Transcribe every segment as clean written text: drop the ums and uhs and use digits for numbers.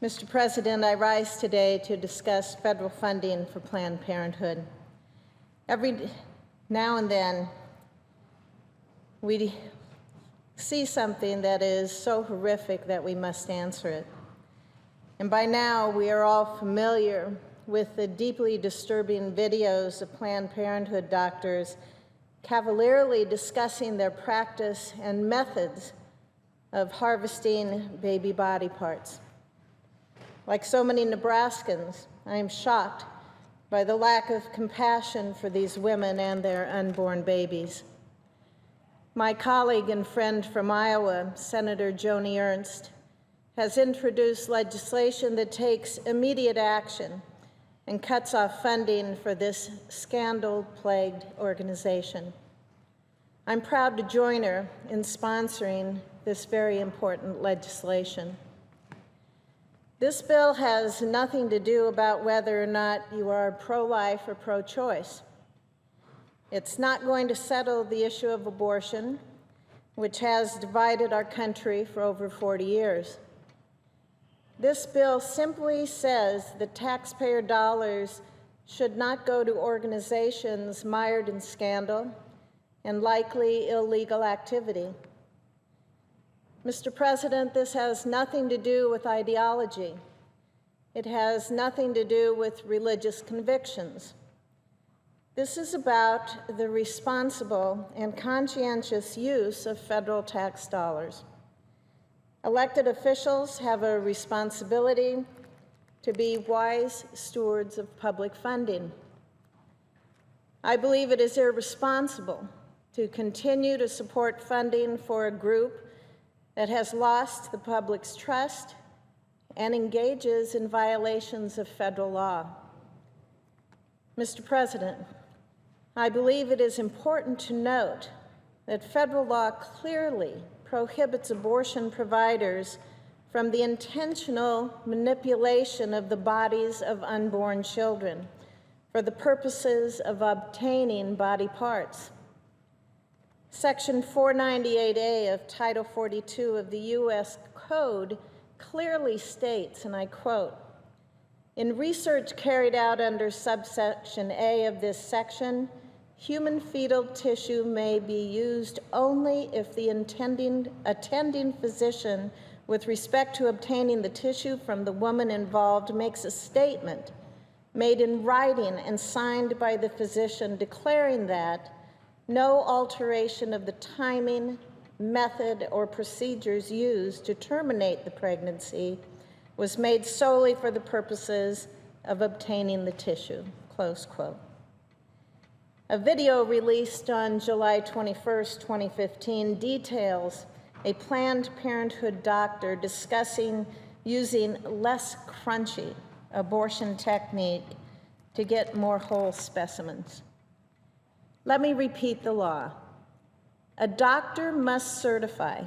Mr. President, I rise today to discuss federal funding for Planned Parenthood. Every now and then, we see something that is so horrific that we must answer it. And by now, we are all familiar with the deeply disturbing videos of Planned Parenthood doctors cavalierly discussing their practice and methods of harvesting baby body parts. Like so many Nebraskans, I am shocked by the lack of compassion for these women and their unborn babies. My colleague and friend from Iowa, Senator Joni Ernst, has introduced legislation that takes immediate action and cuts off funding for this scandal-plagued organization. I'm proud to join her in sponsoring this very important legislation. This bill has nothing to do about whether or not you are pro-life or pro-choice. It's not going to settle the issue of abortion, which has divided our country for over 40 years. This bill simply says that taxpayer dollars should not go to organizations mired in scandal and likely illegal activity. Mr. President, this has nothing to do with ideology. It has nothing to do with religious convictions. This is about the responsible and conscientious use of federal tax dollars. Elected officials have a responsibility to be wise stewards of public funding. I believe it is irresponsible to continue to support funding for a group that has lost the public's trust and engages in violations of federal law. Mr. President, I believe it is important to note that federal law clearly prohibits abortion providers from the intentional manipulation of the bodies of unborn children for the purposes of obtaining body parts. Section 498A of Title 42 of the U.S. Code clearly states, and I quote, "In research carried out under subsection A of this section, human fetal tissue may be used only if the attending physician, with respect to obtaining the tissue from the woman involved, makes a statement made in writing and signed by the physician declaring that no alteration of the timing, method, or procedures used to terminate the pregnancy was made solely for the purposes of obtaining the tissue," close quote. A video released on July 21st, 2015 details a Planned Parenthood doctor discussing using less crunchy abortion technique to get more whole specimens. Let me repeat the law. A doctor must certify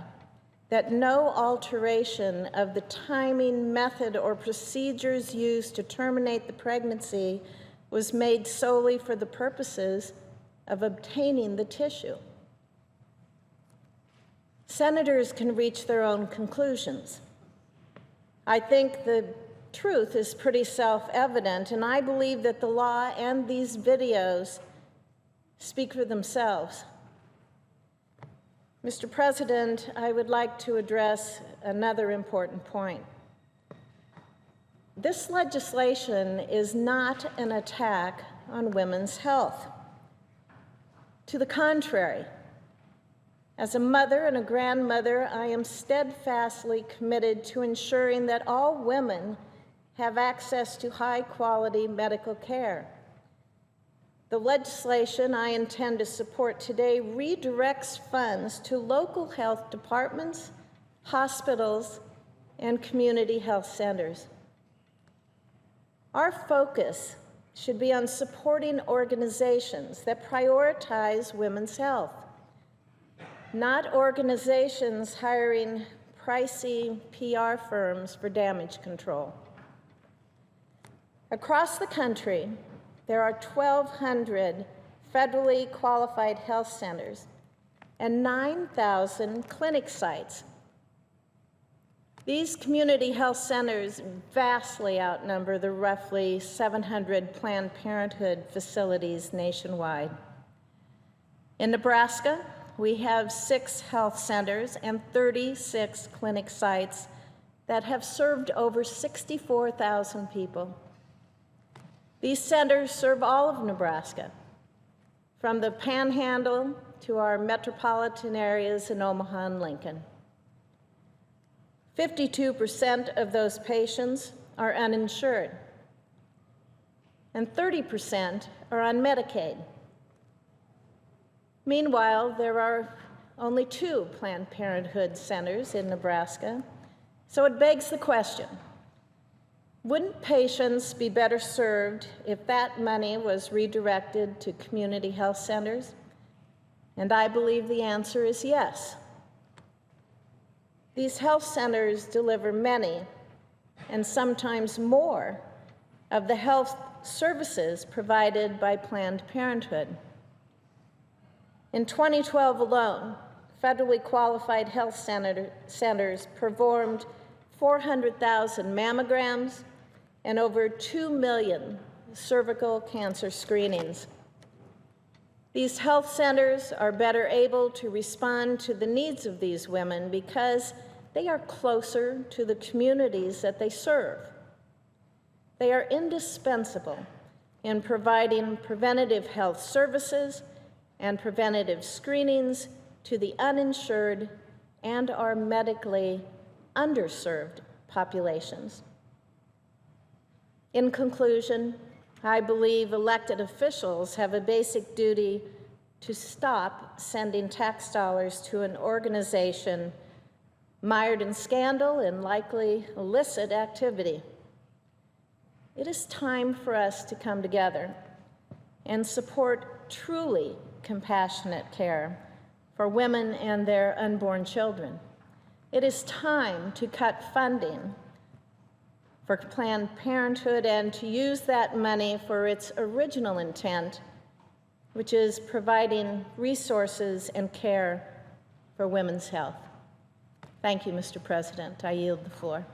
that no alteration of the timing, method, or procedures used to terminate the pregnancy was made solely for the purposes of obtaining the tissue. Senators can reach their own conclusions. I think the truth is pretty self-evident, and I believe that the law and these videos speak for themselves. Mr. President, I would like to address another important point. This legislation is not an attack on women's health. To the contrary, as a mother and a grandmother, I am steadfastly committed to ensuring that all women have access to high-quality medical care. The legislation I intend to support today redirects funds to local health departments, hospitals, and community health centers. Our focus should be on supporting organizations that prioritize women's health, not organizations hiring pricey PR firms for damage control. Across the country, there are 1,200 federally qualified health centers and 9,000 clinic sites. These community health centers vastly outnumber the roughly 700 Planned Parenthood facilities nationwide. In Nebraska, we have 6 health centers and 36 clinic sites that have served over 64,000 people. These centers serve all of Nebraska, from the Panhandle to our metropolitan areas in Omaha and Lincoln. 52% of those patients are uninsured, and 30% are on Medicaid. Meanwhile, there are only 2 Planned Parenthood centers in Nebraska, so it begs the question, wouldn't patients be better served if that money was redirected to community health centers? And I believe the answer is yes. These health centers deliver many, and sometimes more, of the health services provided by Planned Parenthood. In 2012 alone, federally qualified health centers performed 400,000 mammograms and over 2 million cervical cancer screenings. These health centers are better able to respond to the needs of these women because they are closer to the communities that they serve. They are indispensable in providing preventative health services and preventative screenings to the uninsured and our medically underserved populations. In conclusion, I believe elected officials have a basic duty to stop sending tax dollars to an organization mired in scandal and likely illicit activity. It is time for us to come together and support truly compassionate care for women and their unborn children. It is time to cut funding for Planned Parenthood and to use that money for its original intent, which is providing resources and care for women's health. Thank you, Mr. President. I yield the floor.